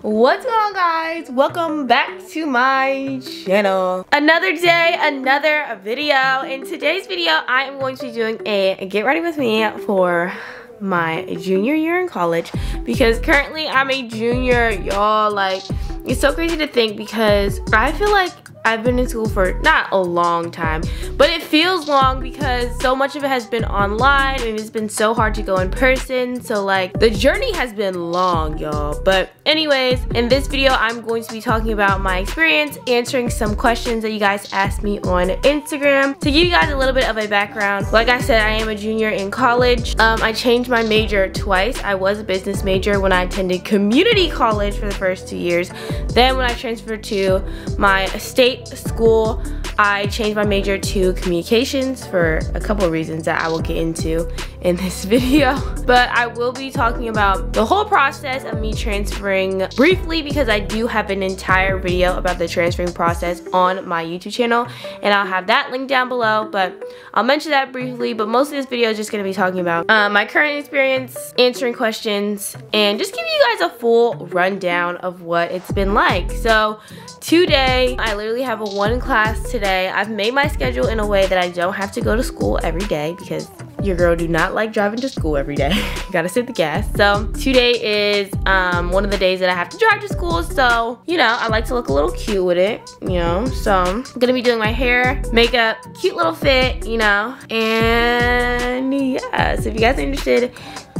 What's going on, guys? Welcome back to my channel. Another day, another video. In today's video, I am going to be doing a get ready with me for my junior year in college, because currently I'm a junior, y'all. Like, it's so crazy to think, because I feel like I've been in school for not a long time, but it feels long because so much of it has been online and it's been so hard to go in person. So like, the journey has been long, y'all. But anyways, in this video, I'm going to be talking about my experience, answering some questions that you guys asked me on Instagram. To give you guys a little bit of a background, like I said, I am a junior in college. I changed my major twice. I was a business major when I attended community college for the first 2 years. Then when I transferred to my state school, I changed my major to communications for a couple of reasons that I will get into in this video. But I will be talking about the whole process of me transferring briefly, because I do have an entire video about the transferring process on my YouTube channel, and I'll have that link down below, but I'll mention that briefly. But most of this video is just going to be talking about my current experience, answering questions, and just giving you guys a full rundown of what it's been like. So today, I literally have a one class today. I've made my schedule in a way that I don't have to go to school every day, because your girl do not like driving to school every day. Gotta save the gas. So today is one of the days that I have to drive to school, so you know, I like to look a little cute with it, you know. So I'm gonna be doing my hair, makeup, cute little fit, you know. And yeah, so if you guys are interested,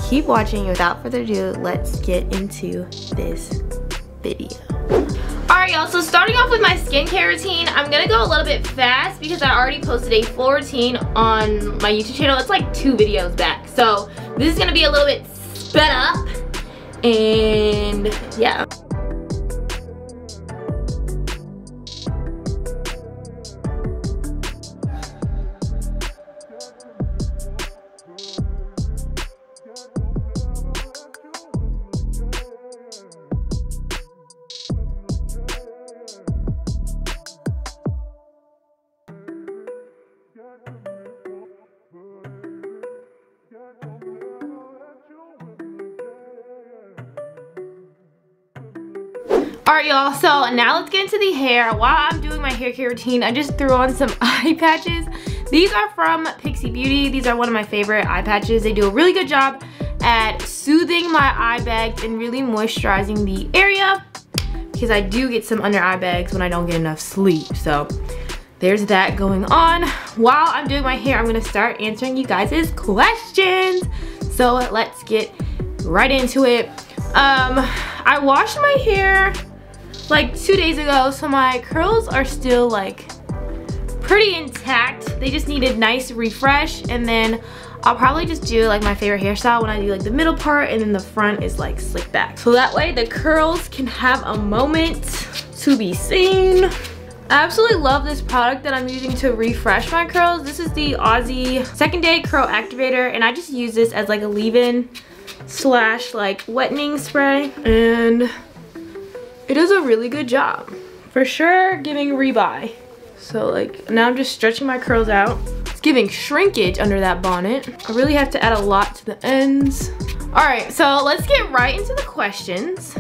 keep watching. Without further ado, let's get into this video. Alright, y'all, so starting off with my skincare routine, I'm gonna go a little bit fast because I already posted a full routine on my YouTube channel. It's like 2 videos back, so this is gonna be a little bit sped up, and yeah. Alright, y'all, so now let's get into the hair. While I'm doing my hair care routine, I just threw on some eye patches. These are from Pixie Beauty. These are one of my favorite eye patches. They do a really good job at soothing my eye bags and really moisturizing the area, because I do get some under eye bags when I don't get enough sleep. So there's that going on. While I'm doing my hair, I'm gonna start answering you guys' questions. So let's get right into it. I washed my hair like 2 days ago, so my curls are still like pretty intact. They just need a nice refresh, and then I'll probably just do like my favorite hairstyle when I do like the middle part, and then the front is like slicked back. So that way the curls can have a moment to be seen. I absolutely love this product that I'm using to refresh my curls. This is the Aussie Second Day Curl Activator, and I just use this as like a leave-in slash like wettening spray, and it does a really good job. For sure giving rebuy. So like, now I'm just stretching my curls out. It's giving shrinkage under that bonnet. I really have to add a lot to the ends. Alright, so let's get right into the questions.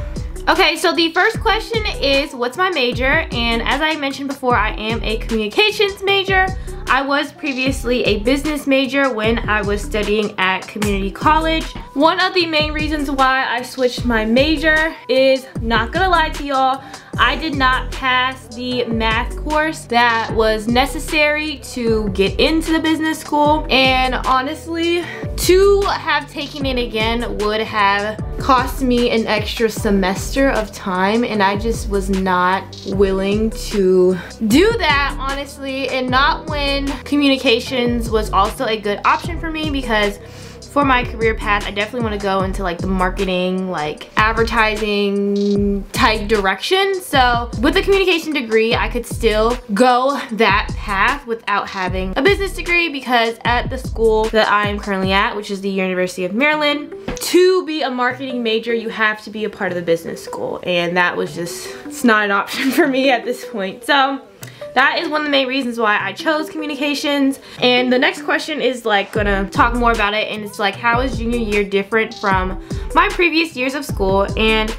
Okay, so the first question is, what's my major? And as I mentioned before, I am a communications major. I was previously a business major when I was studying at community college. One of the main reasons why I switched my major is, not gonna lie to y'all, I did not pass the math course that was necessary to get into the business school. And honestly, to have taken it again would have cost me an extra semester of time, and I just was not willing to do that, honestly. And not when communications was also a good option for me, because for my career path, I definitely want to go into like the marketing, like advertising type direction. So with a communication degree, I could still go that path without having a business degree, because at the school that I am currently at, which is the University of Maryland, to be a marketing major, you have to be a part of the business school. And that was just, it's not an option for me at this point. So that is one of the main reasons why I chose communications. And the next question is like gonna talk more about it, and it's like, how is junior year different from my previous years of school? And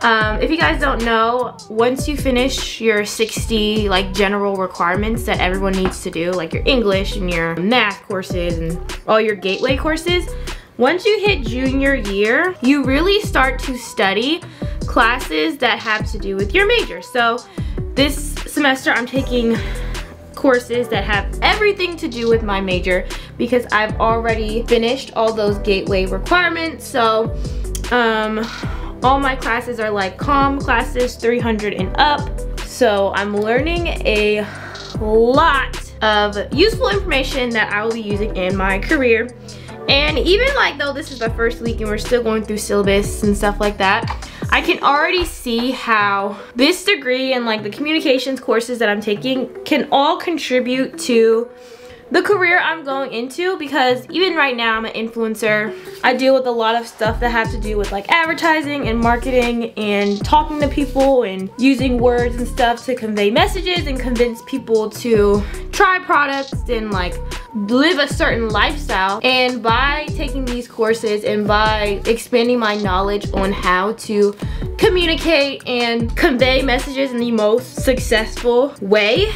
If you guys don't know, once you finish your 60 like general requirements that everyone needs to do, like your English and your math courses and all your gateway courses, once you hit junior year, you really start to study classes that have to do with your major. So this semester I'm taking courses that have everything to do with my major because I've already finished all those gateway requirements. So all my classes are like Comm classes, 300 and up. So I'm learning a lot of useful information that I will be using in my career. And even like though this is the first week and we're still going through syllabus and stuff like that, I can already see how this degree and like the communications courses that I'm taking can all contribute to the career I'm going into, because even right now I'm an influencer. I deal with a lot of stuff that have to do with like advertising and marketing and talking to people and using words and stuff to convey messages and convince people to try products and like live a certain lifestyle. And by taking these courses and by expanding my knowledge on how to communicate and convey messages in the most successful way,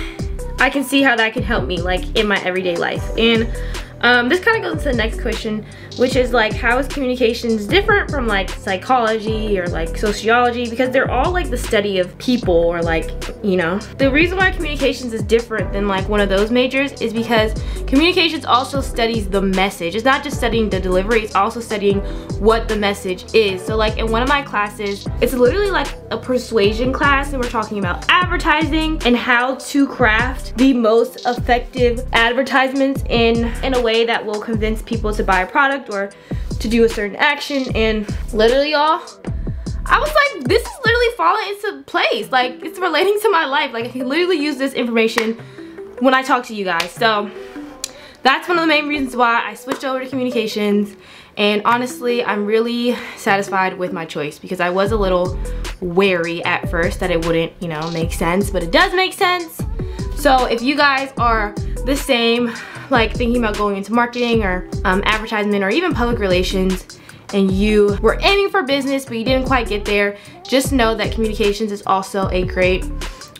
I can see how that can help me like in my everyday life. And this kind of goes into the next question, which is like, how is communications different from like psychology or like sociology? Because they're all like the study of people, or like, you know. The reason why communications is different than like one of those majors is because communications also studies the message. It's not just studying the delivery, it's also studying what the message is. So like in one of my classes, it's literally like a persuasion class, and we're talking about advertising and how to craft the most effective advertisements in a way that will convince people to buy a product or to do a certain action. And literally, y'all, I was like, this is literally falling into place. Like, it's relating to my life. Like, I can literally use this information when I talk to you guys. So that's one of the main reasons why I switched over to communications. And honestly, I'm really satisfied with my choice, because I was a little wary at first that it wouldn't, you know, make sense, but it does make sense. So if you guys are the same, like thinking about going into marketing or advertisement or even public relations, and you were aiming for business but you didn't quite get there, just know that communications is also a great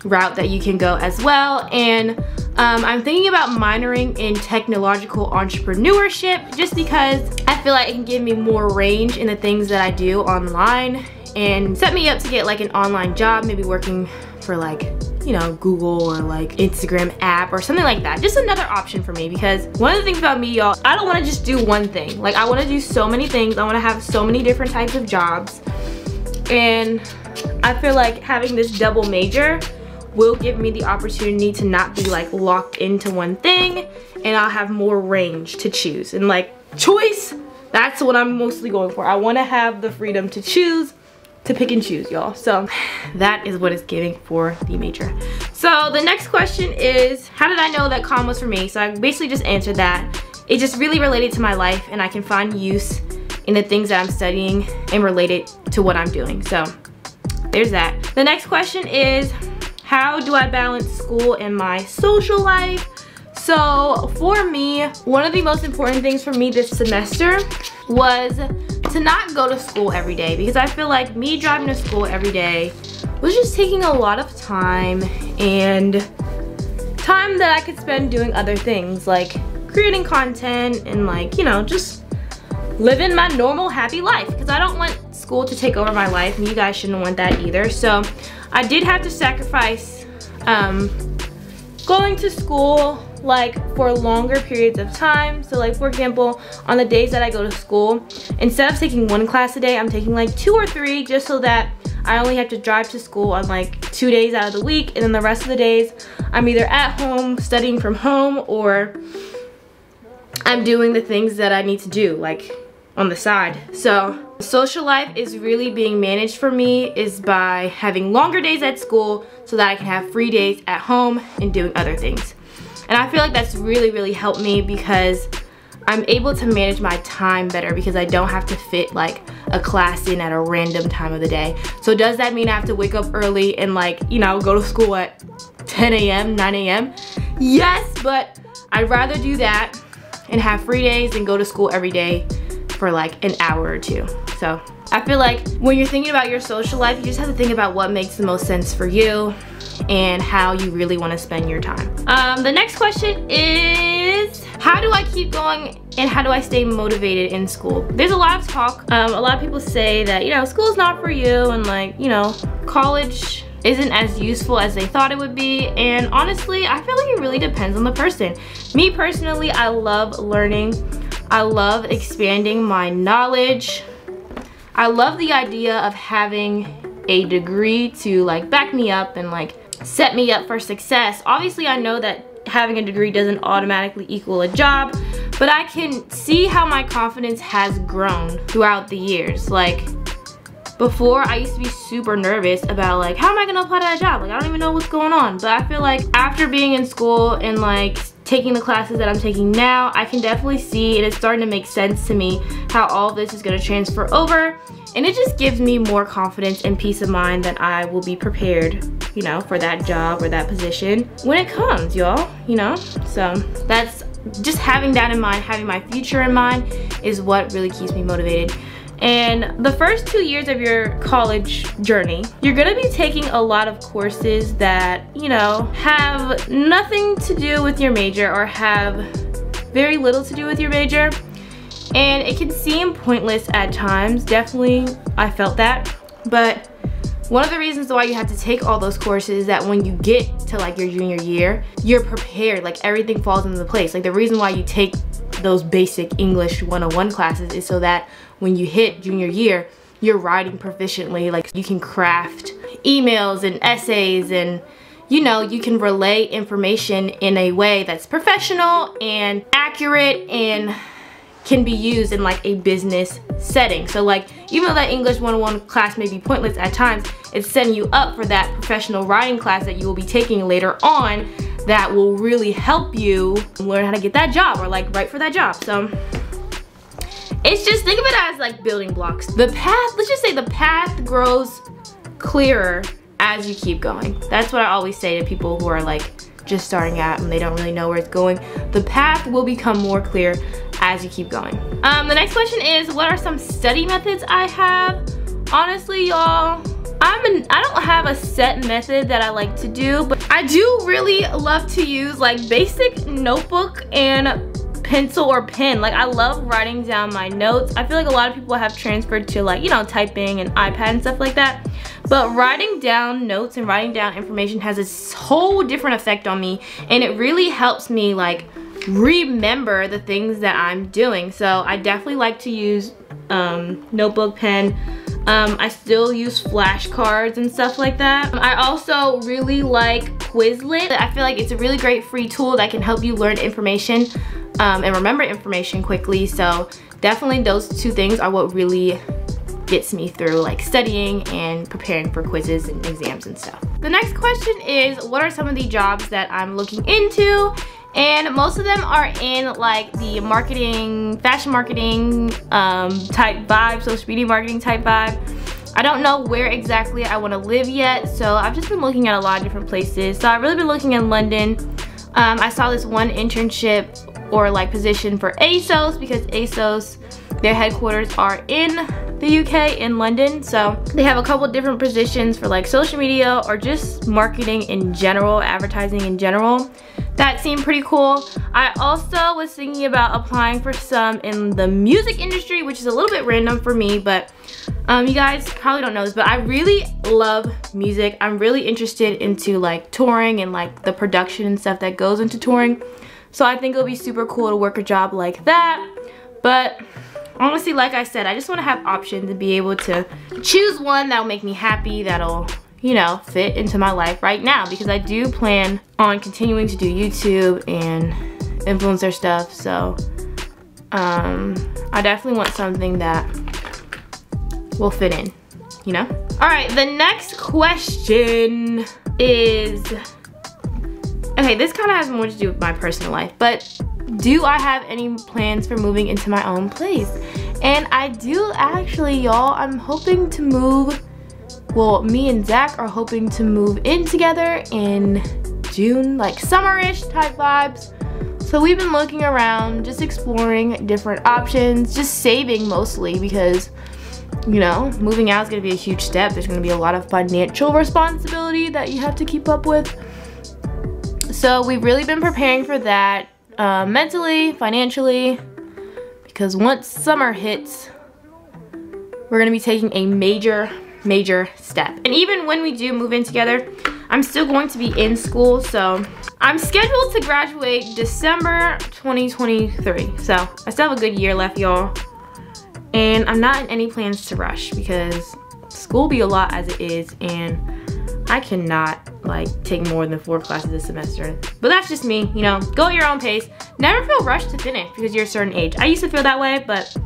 route that you can go as well. And I'm thinking about minoring in technological entrepreneurship, just because I feel like it can give me more range in the things that I do online and set me up to get like an online job, maybe working for like, you know, Google or like Instagram app or something like that. Just another option for me, because one of the things about me, y'all, I don't want to just do one thing. Like, I want to do so many things. I want to have so many different types of jobs, and I feel like having this double major will give me the opportunity to not be like locked into one thing, and I'll have more range to choose. And like, choice, that's what I'm mostly going for. I want to have the freedom to choose, to pick and choose, y'all. So that is what it's giving for the major. So the next question is, how did I know that Comm was for me? So I basically just answered that. It just really related to my life, and I can find use in the things that I'm studying and relate it to what I'm doing. So there's that. The next question is, how do I balance school and my social life? So for me, one of the most important things for me this semester was to not go to school every day, because I feel like me driving to school every day was just taking a lot of time, and time that I could spend doing other things like creating content and like, you know, just living my normal happy life, because I don't want school to take over my life, and you guys shouldn't want that either. So I did have to sacrifice going to school like for longer periods of time. So like, for example, on the days that I go to school, instead of taking one class a day, I'm taking like 2 or 3, just so that I only have to drive to school on like 2 days out of the week, and then the rest of the days I'm either at home studying from home, or I'm doing the things that I need to do like on the side. So social life is really being managed for me is by having longer days at school so that I can have free days at home and doing other things. And I feel like that's really, really helped me, because I'm able to manage my time better, because I don't have to fit like a class in at a random time of the day. So does that mean I have to wake up early and like, you know, go to school at 10 a.m., 9 a.m.? Yes, but I'd rather do that and have free days than go to school every day for like an hour or 2. So I feel like when you're thinking about your social life, you just have to think about what makes the most sense for you and how you really want to spend your time. The next question is, how do I keep going and how do I stay motivated in school? There's a lot of talk. A lot of people say that, you know, school's not for you and like, you know, college isn't as useful as they thought it would be. And honestly, I feel like it really depends on the person. Me personally, I love learning. I love expanding my knowledge. I love the idea of having a degree to like back me up and like set me up for success. Obviously, I know that having a degree doesn't automatically equal a job, but I can see how my confidence has grown throughout the years. Like, before, I used to be super nervous about like, how am I gonna apply to that job? Like, I don't even know what's going on. But I feel like after being in school and like taking the classes that I'm taking now, I can definitely see, and it's starting to make sense to me, how all this is gonna transfer over. And it just gives me more confidence and peace of mind that I will be prepared, you know, for that job or that position when it comes, y'all, you know? So that's just having that in mind, having my future in mind is what really keeps me motivated. And the first 2 years of your college journey, you're gonna be taking a lot of courses that, you know, have nothing to do with your major or have very little to do with your major. And it can seem pointless at times. Definitely, I felt that. But one of the reasons why you have to take all those courses is that when you get to like your junior year, you're prepared, like everything falls into place. Like the reason why you take those basic English 101 classes is so that when you hit junior year, you're writing proficiently. Like you can craft emails and essays and, you know, you can relay information in a way that's professional and accurate and can be used in like a business setting. So like, even though that English 101 class may be pointless at times, it's setting you up for that professional writing class that you will be taking later on that will really help you learn how to get that job or like write for that job. So it's just, think of it as like building blocks. The path, let's just say the path grows clearer as you keep going. That's what I always say to people who are like just starting out and they don't really know where it's going. The path will become more clear as you keep going. The next question is, what are some study methods I have? Honestly, y'all, I don't have a set method that I like to do, but I do really love to use like basic notebook and pencil or pen. Like I love writing down my notes. I feel like a lot of people have transferred to like, you know, typing and iPad and stuff like that. But writing down notes and writing down information has a whole different effect on me, and it really helps me like remember the things that I'm doing. So I definitely like to use notebook, pen. I still use flashcards and stuff like that. I also really like Quizlet. I feel like it's a really great free tool that can help you learn information and remember information quickly. So definitely those two things are what really gets me through like studying and preparing for quizzes and exams and stuff. The next question is, what are some of the jobs that I'm looking into? And most of them are in like the marketing, fashion marketing type vibe, social media marketing type vibe. I don't know where exactly I want to live yet, so I've just been looking at a lot of different places. So I've really been looking in London. I saw this one internship or like position for ASOS, because ASOS, their headquarters are in the UK in London. So they have a couple different positions for like social media or just marketing in general, advertising in general. That seemed pretty cool. I also was thinking about applying for some in the music industry, which is a little bit random for me, but you guys probably don't know this, but I really love music. I'm really interested into like touring and like the production and stuff that goes into touring. So I think it'll be super cool to work a job like that. But honestly, like I said, I just want to have options and be able to choose one that'll make me happy, that'll, you know, fit into my life right now, because I do plan on continuing to do YouTube and influencer stuff. So I definitely want something that will fit in, you know? All right, the next question is, okay, this kind of has more to do with my personal life, but do I have any plans for moving into my own place? And I do actually, y'all. I'm hoping to move, well, me and Zach are hoping to move in together in June, like summerish type vibes. So we've been looking around, just exploring different options, just saving mostly, because you know, moving out is gonna be a huge step. There's gonna be a lot of financial responsibility that you have to keep up with. So we've really been preparing for that mentally, financially, because once summer hits, we're gonna be taking a major step. And even when we do move in together, I'm still going to be in school, so I'm scheduled to graduate December 2023. So I still have a good year left, y'all. And I'm not in any plans to rush because school be a lot as it is, and I cannot like take more than 4 classes this semester. But that's just me, you know, go at your own pace. Never feel rushed to finish because you're a certain age. I used to feel that way, but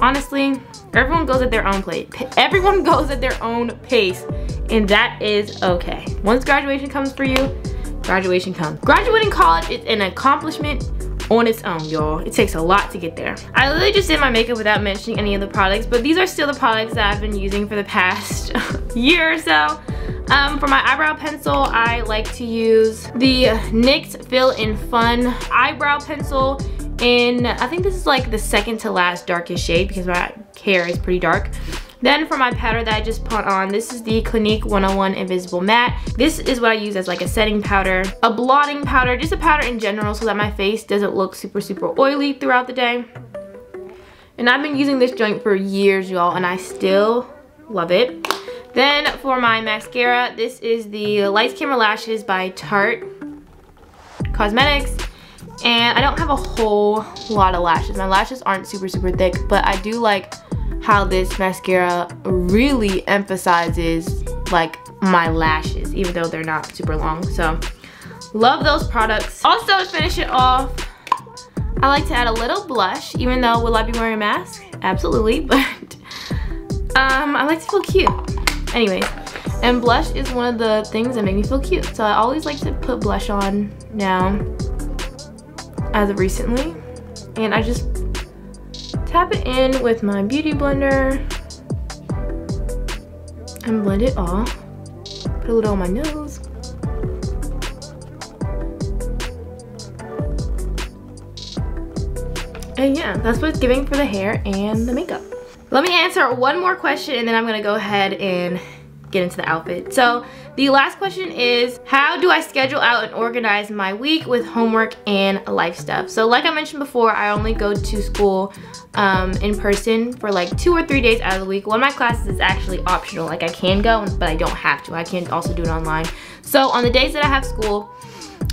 honestly, everyone goes at their own pace. Everyone goes at their own pace, and that is okay. Once graduation comes for you, graduation comes. Graduating college is an accomplishment on its own, y'all. It takes a lot to get there. I literally just did my makeup without mentioning any of the products, but these are still the products that I've been using for the past year or so. For my eyebrow pencil, I like to use the NYX Fill in Fun eyebrow pencil in, I think this is like the second to last darkest shade because my hair is pretty dark. Then for my powder that I just put on, this is the Clinique 101 Invisible Matte. This is what I use as like a setting powder, a blotting powder, just a powder in general so that my face doesn't look super oily throughout the day. And I've been using this joint for years, y'all, and I still love it. Then for my mascara, this is the Lights Camera Lashes by Tarte Cosmetics. And I don't have a whole lot of lashes. My lashes aren't super thick, but I do like how this mascara really emphasizes like my lashes, even though they're not super long. So love those products. Also, to finish it off, I like to add a little blush, even though will I be wearing a mask? Absolutely, but I like to feel cute. Anyways, and blush is one of the things that make me feel cute. So I always like to put blush on now, as of recently, and I just tap it in with my beauty blender and blend it all. Put a little on my nose. And yeah, that's what it's giving for the hair and the makeup. Let me answer one more question and then I'm gonna go ahead and get into the outfit. So the last question is, how do I schedule out and organize my week with homework and life stuff? So like I mentioned before, I only go to school in person for like 2 or 3 days out of the week. One of my classes is actually optional. Like I can go, but I don't have to. I can also do it online. So on the days that I have school,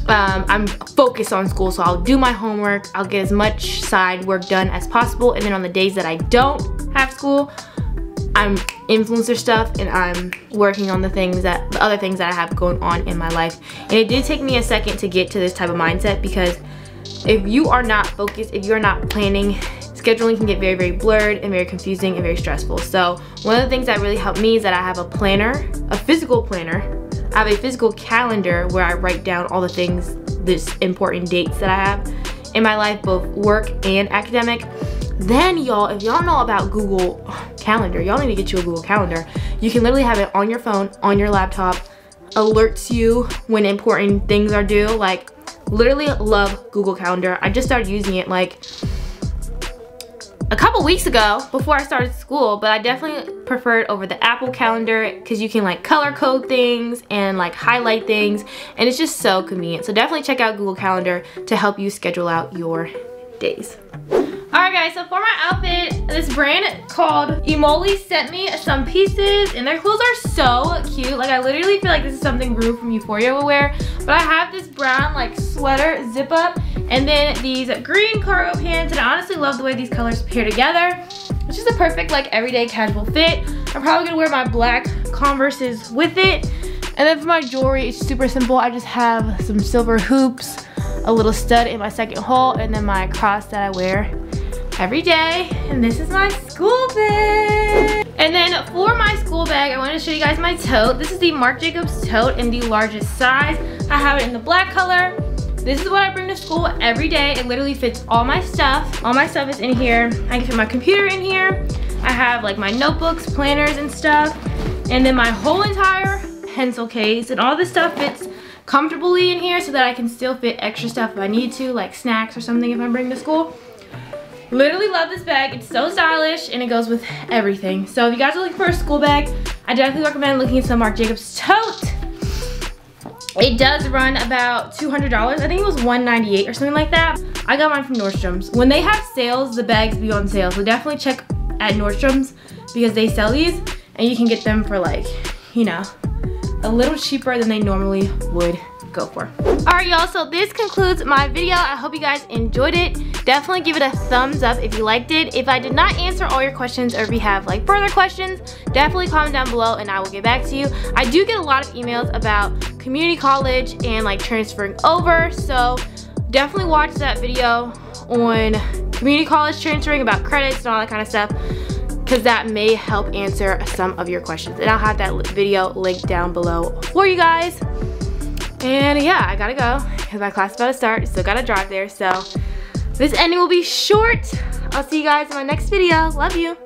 I'm focused on school, so I'll do my homework, I'll get as much side work done as possible, and then on the days that I don't have school, I'm influencer stuff and I'm working on the other things that I have going on in my life. And it did take me a second to get to this type of mindset, because if you are not focused, if you're not planning, scheduling can get very blurred and very confusing and very stressful. So one of the things that really helped me is that I have a planner, a physical planner. I have a physical calendar where I write down all the things, this important dates that I have in my life, both work and academic. Then y'all, if y'all know about Google Calendar, y'all need to get you a Google Calendar. You can literally have it on your phone, on your laptop, alerts you when important things are due. Like, literally love Google Calendar. I just started using it like a couple weeks ago before I started school, but I definitely prefer it over the Apple Calendar because you can like color code things and like highlight things, and it's just so convenient. So definitely check out Google Calendar to help you schedule out your days. Alright guys, so for my outfit, this brand called Emoli sent me some pieces, and their clothes are so cute. Like, I literally feel like this is something Rue from Euphoria will wear. But I have this brown like sweater zip up, and then these green cargo pants, and I honestly love the way these colors pair together. It's just a perfect like everyday casual fit. I'm probably gonna wear my black Converses with it. And then for my jewelry, it's super simple. I just have some silver hoops, a little stud in my second hole, and then my cross that I wear every day. And this is my school bag. And then for my school bag, I wanted to show you guys my tote. This is the Marc Jacobs tote in the largest size. I have it in the black color. This is what I bring to school every day. It literally fits all my stuff. All my stuff is in here. I can fit my computer in here. I have like my notebooks, planners and stuff. And then my whole entire pencil case, and all this stuff fits comfortably in here so that I can still fit extra stuff if I need to, like snacks or something if I bring to school. Literally love this bag. It's so stylish and it goes with everything. So if you guys are looking for a school bag, I definitely recommend looking at some Marc Jacobs tote. It does run about $200. I think it was $198 or something like that. I got mine from Nordstrom's. When they have sales, the bags be on sale. So definitely check at Nordstrom's because they sell these and you can get them for like, you know, a little cheaper than they normally would go for. Alright y'all, so this concludes my video. I hope you guys enjoyed it. Definitely give it a thumbs up if you liked it. If I did not answer all your questions or if you have like further questions, definitely comment down below and I will get back to you. I do get a lot of emails about community college and like transferring over, so definitely watch that video on community college transferring, about credits and all that kind of stuff, because that may help answer some of your questions. And I'll have that video linked down below for you guys. And yeah, I gotta go because my class is about to start. Still gotta drive there, so this ending will be short. I'll see you guys in my next video. Love you.